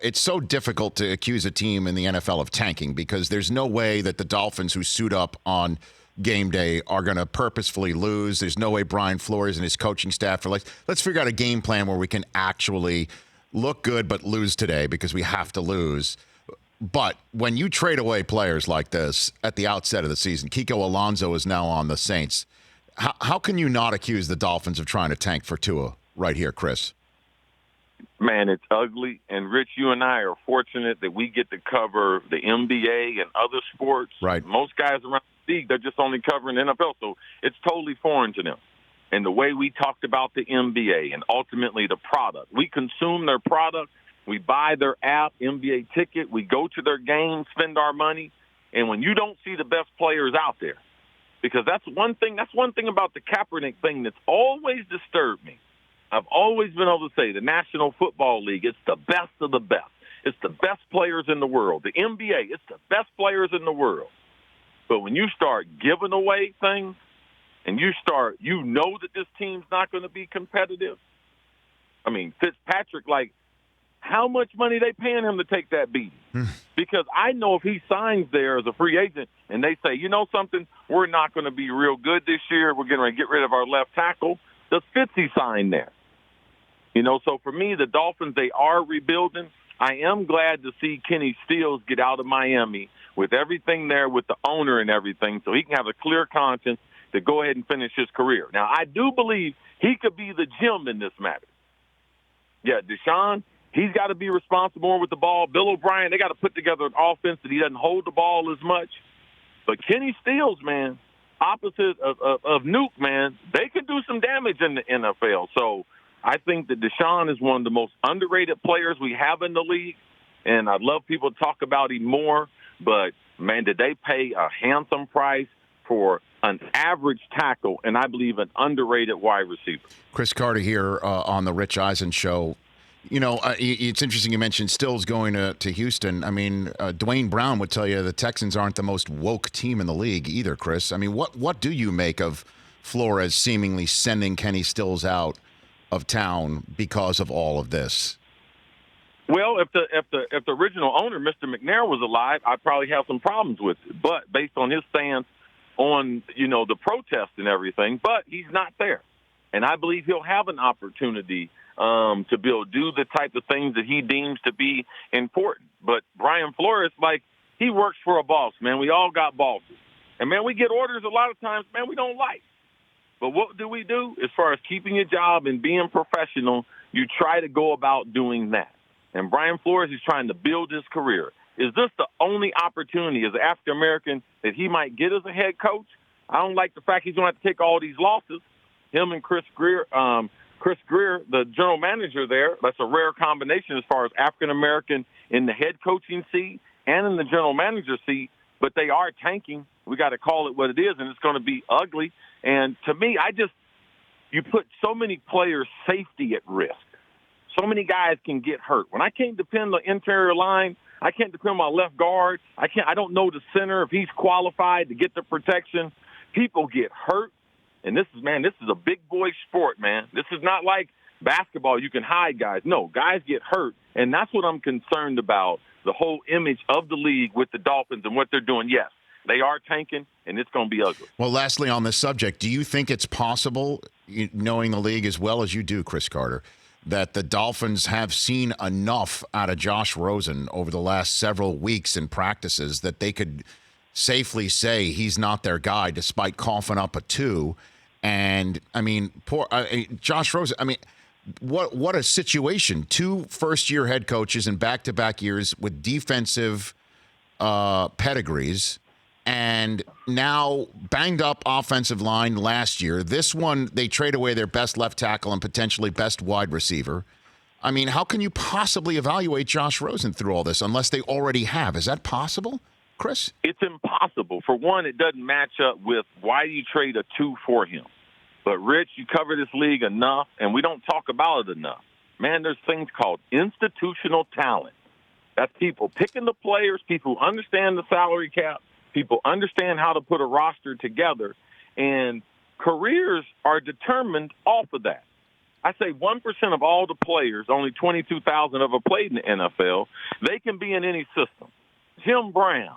it's so difficult to accuse a team in the NFL of tanking because there's no way that the Dolphins who suit up on game day are going to purposefully lose. There's no way Brian Flores and his coaching staff are like, let's figure out a game plan where we can actually look good but lose today because we have to lose. But when you trade away players like this at the outset of the season, Kiko Alonso is now on the Saints. How can you not accuse the Dolphins of trying to tank for Tua right here, Chris? Man, it's ugly. And, Rich, you and I are fortunate that we get to cover the NBA and other sports. Right. Most guys around the league, they're just only covering the NFL, so it's totally foreign to them. And the way we talked about the NBA and ultimately the product, we consume their product. We buy their app, NBA ticket. We go to their games, spend our money. And when you don't see the best players out there, because that's one thing about the Kaepernick thing that's always disturbed me. I've always been able to say the National Football League, it's the best of the best. It's the best players in the world. The NBA, it's the best players in the world. But when you start giving away things and you know that this team's not going to be competitive. I mean, Fitzpatrick, how much money they paying him to take that beating? Because I know if he signs there as a free agent and they say, you know something, we're not going to be real good this year. We're going to get rid of our left tackle. Does Fitzy sign there? So for me, the Dolphins, they are rebuilding. I am glad to see Kenny Stills get out of Miami with everything there with the owner and everything so he can have a clear conscience to go ahead and finish his career. Now, I do believe he could be the gem in this matter. Yeah, Deshaun, he's got to be responsible more with the ball. Bill O'Brien, they got to put together an offense that he doesn't hold the ball as much. But Kenny Stills, man, opposite of Nuke, man, they can do some damage in the NFL. So I think that Deshaun is one of the most underrated players we have in the league, and I'd love people to talk about him more. But, man, did they pay a handsome price for an average tackle and I believe an underrated wide receiver? Cris Carter here on the Rich Eisen Show. It's interesting you mentioned Stills going to Houston. I mean, Dwayne Brown would tell you the Texans aren't the most woke team in the league either, Chris. I mean, what do you make of Flores seemingly sending Kenny Stills out of town because of all of this? Well, if the original owner, Mr. McNair, was alive, I'd probably have some problems with it. But based on his stance on, the protest and everything, but he's not there. And I believe he'll have an opportunity to do the type of things that he deems to be important. But Brian Flores, he works for a boss, man. We all got bosses. And, man, we get orders a lot of times, man, we don't like. But what do we do? As far as keeping your job and being professional, you try to go about doing that. And Brian Flores is trying to build his career. Is this the only opportunity as an African-American that he might get as a head coach? I don't like the fact he's going to have to take all these losses. Him and Chris Greer, the general manager there, that's a rare combination as far as African-American in the head coaching seat and in the general manager seat. But they are tanking. We got to call it what it is, and it's going to be ugly. And to me, you put so many players' safety at risk. So many guys can get hurt. When I can't depend on the interior line, I can't depend on my left guard. I don't know the center if he's qualified to get the protection. People get hurt. And this is a big boy sport, man. This is not like basketball. You can hide guys. No, guys get hurt. And that's what I'm concerned about, the whole image of the league with the Dolphins and what they're doing. Yes, they are tanking, and it's going to be ugly. Well, lastly on this subject, do you think it's possible, knowing the league as well as you do, Cris Carter, that the Dolphins have seen enough out of Josh Rosen over the last several weeks in practices that they could safely say he's not their guy despite coughing up a 2? And, I mean, poor Josh Rosen, I mean, what a situation. 2 first-year head coaches in back-to-back years with defensive pedigrees, and now banged up offensive line last year. This one, they trade away their best left tackle and potentially best wide receiver. I mean, how can you possibly evaluate Josh Rosen through all this unless they already have? Is that possible, Chris? It's impossible. For one, it doesn't match up with why you trade a 2 for him. But, Rich, you cover this league enough, and we don't talk about it enough. Man, there's things called institutional talent. That's people picking the players, people who understand the salary cap, people understand how to put a roster together, and careers are determined off of that. I say 1% of all the players, only 22,000 of them played in the NFL, they can be in any system. Jim Brown,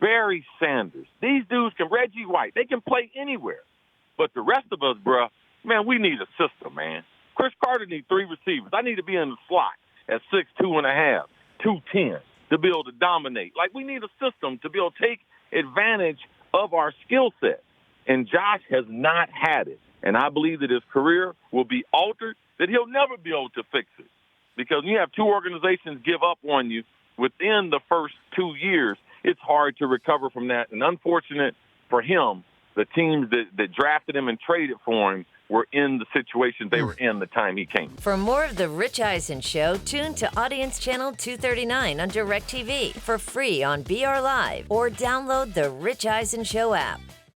Barry Sanders, these dudes can, Reggie White, they can play anywhere. But the rest of us, bruh, man, we need a system, man. Cris Carter needs 3 receivers. I need to be in the slot at 6'2 and a half, 210 to be able to dominate. Like, we need a system to be able to take advantage of our skill set. And Josh has not had it. And I believe that his career will be altered, that he'll never be able to fix it. Because when you have 2 organizations give up on you within the first 2 years, it's hard to recover from that. And unfortunate for him, the teams that drafted him and traded for him were in the situation they were in the time he came. For more of The Rich Eisen Show, tune to Audience Channel 239 on DirecTV for free on BR Live or download the Rich Eisen Show app.